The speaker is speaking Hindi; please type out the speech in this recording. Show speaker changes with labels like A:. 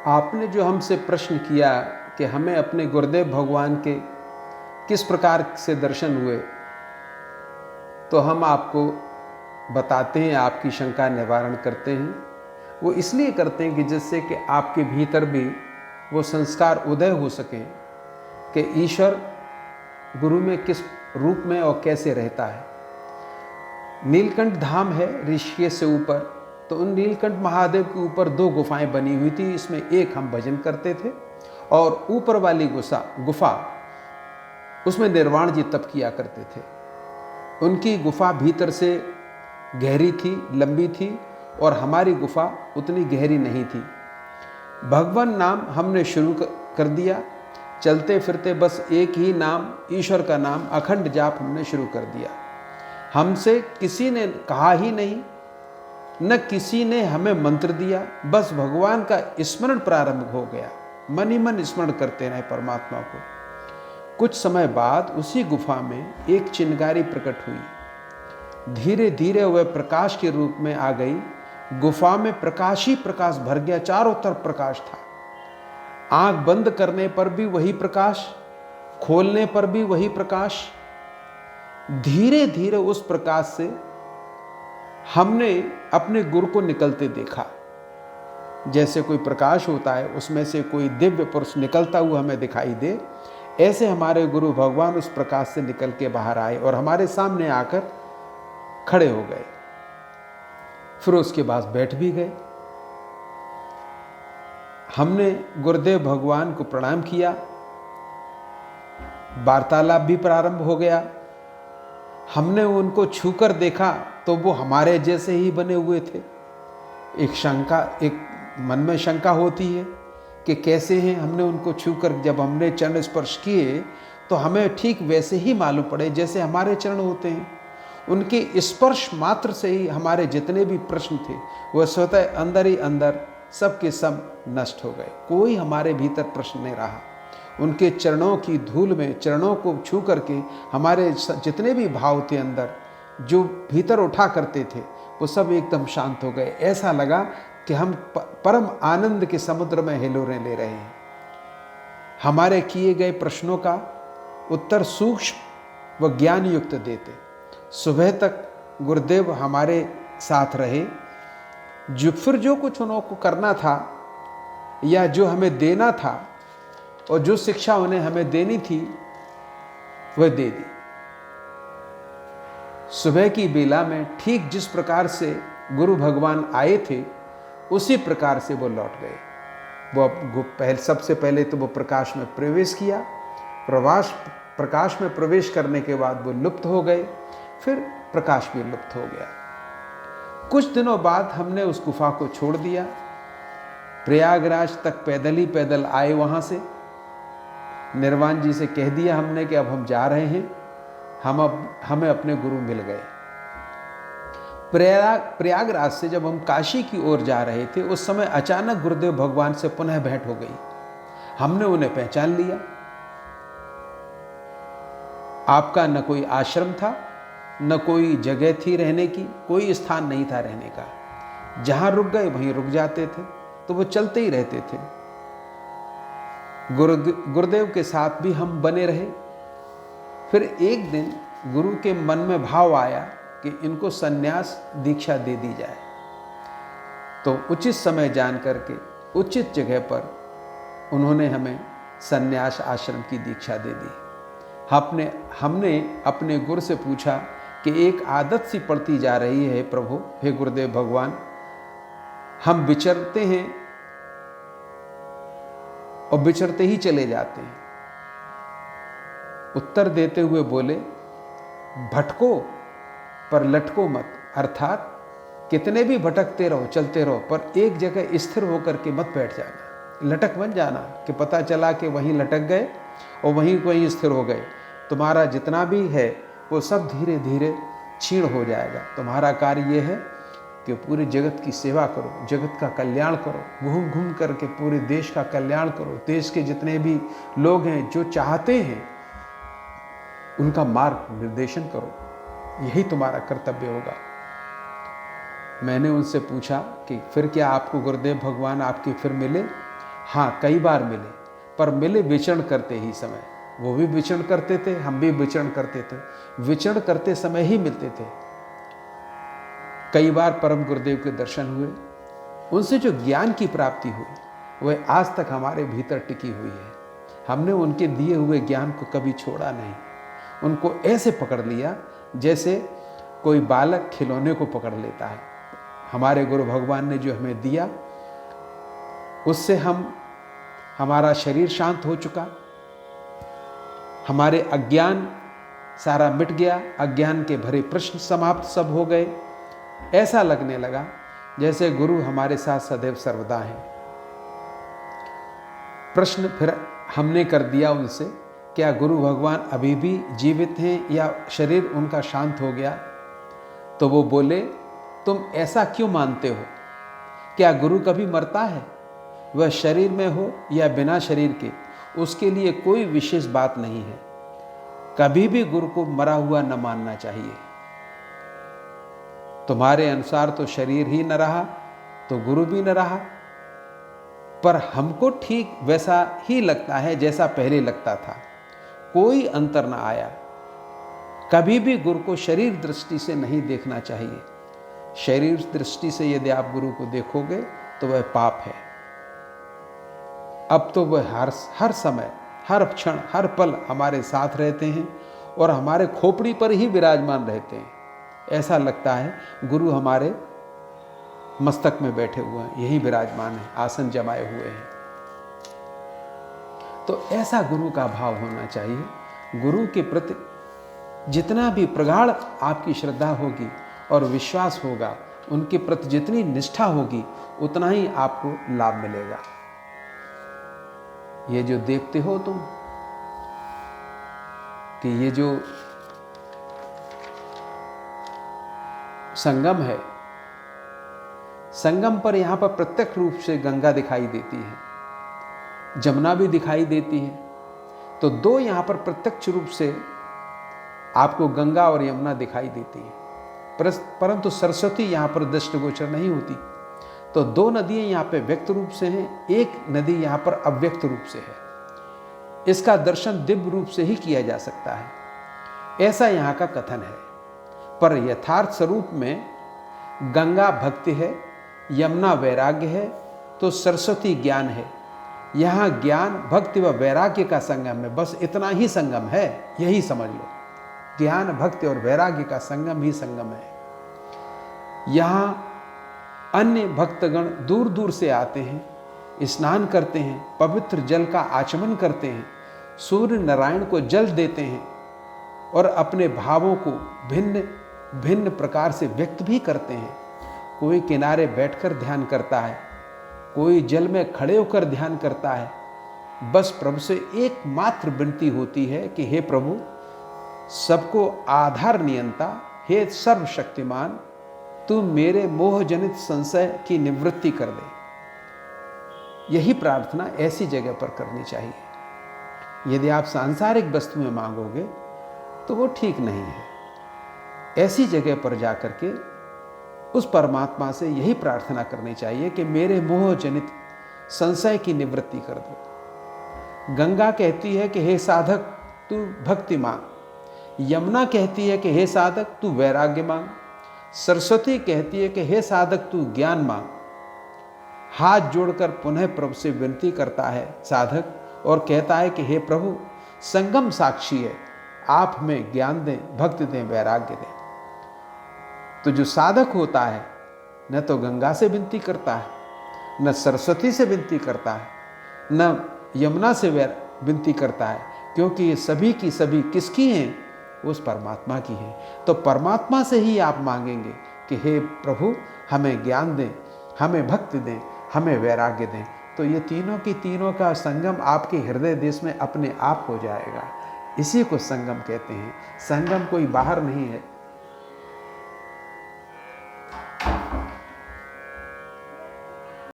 A: आपने जो हमसे प्रश्न किया कि हमें अपने गुरुदेव भगवान के किस प्रकार से दर्शन हुए, तो हम आपको बताते हैं, आपकी शंका निवारण करते हैं। वो इसलिए करते हैं कि जिससे कि आपके भीतर भी वो संस्कार उदय हो सकें कि ईश्वर गुरु में किस रूप में और कैसे रहता है। नीलकंठ धाम है ऋषिकेश से ऊपर, तो उन नीलकंठ महादेव के ऊपर 2 गुफाएं बनी हुई थी। इसमें एक हम भजन करते थे और ऊपर वाली गुफा उसमें निर्वाण जी तप किया करते थे। उनकी गुफा भीतर से गहरी थी, लंबी थी, और हमारी गुफा उतनी गहरी नहीं थी। भगवान नाम हमने शुरू कर दिया, चलते फिरते बस एक ही नाम, ईश्वर का नाम अखंड जाप हमने शुरू कर दिया। हमसे किसी ने कहा ही नहीं, न किसी ने हमें मंत्र दिया, बस भगवान का स्मरण प्रारंभ हो गया। मन ही मन स्मरण करते रहे परमात्मा को। कुछ समय बाद उसी गुफा में एक चिंगारी प्रकट हुई। धीरे धीरे वह प्रकाश के रूप में आ गई। गुफा में प्रकाश ही प्रकाश भर गया, चारों तरफ प्रकाश था। आंख बंद करने पर भी वही प्रकाश, खोलने पर भी वही प्रकाश। धीरे धीरे उस प्रकाश से हमने अपने गुरु को निकलते देखा। जैसे कोई प्रकाश होता है, उसमें से कोई दिव्य पुरुष निकलता हुआ हमें दिखाई दे, ऐसे हमारे गुरु भगवान उस प्रकाश से निकल के बाहर आए और हमारे सामने आकर खड़े हो गए। फिर उसके बाद बैठ भी गए। हमने गुरुदेव भगवान को प्रणाम किया, वार्तालाप भी प्रारंभ हो गया। हमने उनको छूकर देखा तो वो हमारे जैसे ही बने हुए थे। एक मन में शंका होती है कि कैसे हैं। हमने उनको छूकर जब हमने चरण स्पर्श किए तो हमें ठीक वैसे ही मालूम पड़े जैसे हमारे चरण होते हैं। उनके स्पर्श मात्र से ही हमारे जितने भी प्रश्न थे वह स्वतः अंदर ही अंदर सब के सब नष्ट हो गए। कोई हमारे भीतर प्रश्न नहीं रहा। उनके चरणों की धूल में, चरणों को छू करके हमारे जितने भी भाव थे अंदर, जो भीतर उठा करते थे, वो सब एकदम शांत हो गए। ऐसा लगा कि हम परम आनंद के समुद्र में हिलोरें ले रहे हैं। हमारे किए गए प्रश्नों का उत्तर सूक्ष्म व ज्ञान युक्त देते। सुबह तक गुरुदेव हमारे साथ रहे। जो कुछ उनको करना था या जो हमें देना था और जो शिक्षा उन्हें हमें देनी थी वह दे दी। सुबह की बेला में ठीक जिस प्रकार से गुरु भगवान आए थे उसी प्रकार से वो लौट गए। वो सबसे पहले तो वो प्रकाश में प्रवेश किया। प्रकाश में प्रवेश करने के बाद वो लुप्त हो गए। फिर प्रकाश भी लुप्त हो गया। कुछ दिनों बाद हमने उस गुफा को छोड़ दिया। प्रयागराज तक पैदल आए। वहां से निर्वाण जी से कह दिया हमने कि अब हम जा रहे हैं। हमें अपने गुरु मिल गए। प्रयागराज से जब हम काशी की ओर जा रहे थे उस समय अचानक गुरुदेव भगवान से पुनः भेंट हो गई। हमने उन्हें पहचान लिया। आपका न कोई आश्रम था, न कोई जगह थी रहने की, कोई स्थान नहीं था रहने का। जहां रुक गए वहीं रुक जाते थे, तो वो चलते ही रहते थे। गुरुदेव के साथ भी हम बने रहे। फिर एक दिन गुरु के मन में भाव आया कि इनको संन्यास दीक्षा दे दी जाए। तो उचित समय जान करके उचित जगह पर उन्होंने हमें संन्यास आश्रम की दीक्षा दे दी। हमने अपने गुरु से पूछा कि एक आदत सी पड़ती जा रही है प्रभु, हे गुरुदेव भगवान, हम विचरते हैं और विचरते ही चले जाते हैं। उत्तर देते हुए बोले, भटको पर लटको मत। अर्थात कितने भी भटकते रहो, चलते रहो, पर एक जगह स्थिर होकर के मत बैठ जाना, लटक मत जाना कि पता चला कि वहीं लटक गए और वहीं स्थिर हो गए। तुम्हारा जितना भी है वो सब धीरे धीरे क्षीण हो जाएगा। तुम्हारा कार्य ये है कि पूरे जगत की सेवा करो, जगत का कल्याण करो, घूम घूम करके पूरे देश का कल्याण करो। देश के जितने भी लोग हैं जो चाहते हैं उनका मार्ग निर्देशन करो, यही तुम्हारा कर्तव्य होगा। मैंने उनसे पूछा कि फिर क्या आपको गुरुदेव भगवान आपके फिर मिले? हाँ, कई बार मिले, पर मिले विचरण करते ही समय। वो भी विचरण करते थे, हम भी विचरण करते थे, विचरण करते समय ही मिलते थे। कई बार परम गुरुदेव के दर्शन हुए, उनसे जो ज्ञान की प्राप्ति हुई वह आज तक हमारे भीतर टिकी हुई है। हमने उनके दिए हुए ज्ञान को कभी छोड़ा नहीं, उनको ऐसे पकड़ लिया जैसे कोई बालक खिलौने को पकड़ लेता है। हमारे गुरु भगवान ने जो हमें दिया उससे हमारा शरीर शांत हो चुका, हमारे अज्ञान सारा मिट गया, अज्ञान के भरे प्रश्न समाप्त सब हो गए। ऐसा लगने लगा जैसे गुरु हमारे साथ सदैव सर्वदा हैं। प्रश्न फिर हमने कर दिया उनसे, क्या गुरु भगवान अभी भी जीवित हैं या शरीर उनका शांत हो गया? तो वो बोले, तुम ऐसा क्यों मानते हो? क्या गुरु कभी मरता है? वह शरीर में हो या बिना शरीर के, उसके लिए कोई विशेष बात नहीं है। कभी भी गुरु को मरा हुआ न मानना चाहिए। तुम्हारे अनुसार तो शरीर ही न रहा तो गुरु भी न रहा, पर हमको ठीक वैसा ही लगता है जैसा पहले लगता था, कोई अंतर न आया। कभी भी गुरु को शरीर दृष्टि से नहीं देखना चाहिए। शरीर दृष्टि से यदि आप गुरु को देखोगे तो वह पाप है। अब तो वह हर समय, हर क्षण, हर पल हमारे साथ रहते हैं और हमारे खोपड़ी पर ही विराजमान रहते हैं। ऐसा लगता है गुरु हमारे मस्तक में बैठे हुए हैं, यही विराजमान है, आसन जमाए हुए हैं। तो ऐसा गुरु का भाव होना चाहिए। गुरु के प्रति जितना भी प्रगाढ़ आपकी श्रद्धा होगी और विश्वास होगा, उनके प्रति जितनी निष्ठा होगी, उतना ही आपको लाभ मिलेगा। ये जो देखते हो तुम कि ये जो संगम है, संगम पर यहां पर प्रत्यक्ष रूप से गंगा दिखाई देती है, जमुना भी दिखाई देती है। तो दो यहां पर प्रत्यक्ष रूप से आपको गंगा और यमुना दिखाई देती है, परंतु सरस्वती यहां पर दृष्टिगोचर नहीं होती। तो दो नदियां यहां पे व्यक्त रूप से हैं, एक नदी यहां पर अव्यक्त रूप से है। इसका दर्शन दिव्य रूप से ही किया जा सकता है, ऐसा यहां का कथन है। पर यथार्थ स्वरूप में गंगा भक्ति है, यमुना वैराग्य है, तो सरस्वती ज्ञान है। यहां ज्ञान, भक्ति व वैराग्य का संगम है, बस इतना ही संगम है, यही समझ लो। ज्ञान, भक्ति और वैराग्य का संगम ही संगम है। यहां अन्य भक्तगण दूर दूर से आते हैं, स्नान करते हैं, पवित्र जल का आचमन करते हैं, सूर्य नारायण को जल देते हैं और अपने भावों को भिन्न भिन्न प्रकार से व्यक्त भी करते हैं। कोई किनारे बैठकर ध्यान करता है, कोई जल में खड़े होकर ध्यान करता है। बस प्रभु से एकमात्र विनती होती है कि हे प्रभु, सबको आधार नियंता, हे सर्वशक्तिमान, तू मेरे मोह जनित संशय की निवृत्ति कर दे। यही प्रार्थना ऐसी जगह पर करनी चाहिए। यदि आप सांसारिक वस्तुएं मांगोगे तो वो ठीक नहीं है। ऐसी जगह पर जाकर के उस परमात्मा से यही प्रार्थना करनी चाहिए कि मेरे मोह जनित संशय की निवृत्ति कर दो। गंगा कहती है कि हे साधक तू भक्ति मांग, यमुना कहती है कि हे साधक तू वैराग्य मांग, सरस्वती कहती है कि हे साधक तू ज्ञान मांग। हाथ जोड़कर पुनः प्रभु से विनती करता है साधक और कहता है कि हे प्रभु, संगम साक्षी है, आप हमें ज्ञान दें, भक्ति दें, वैराग्य दें। तो जो साधक होता है न तो गंगा से विनती करता है, न सरस्वती से विनती करता है, न यमुना से विनती करता है, क्योंकि ये सभी की सभी किसकी हैं? उस परमात्मा की है। तो परमात्मा से ही आप मांगेंगे कि हे प्रभु, हमें ज्ञान दें, हमें भक्ति दें, हमें वैराग्य दें। तो ये तीनों की तीनों का संगम आपके हृदय देश में अपने आप हो जाएगा। इसी को संगम कहते हैं। संगम कोई बाहर नहीं है,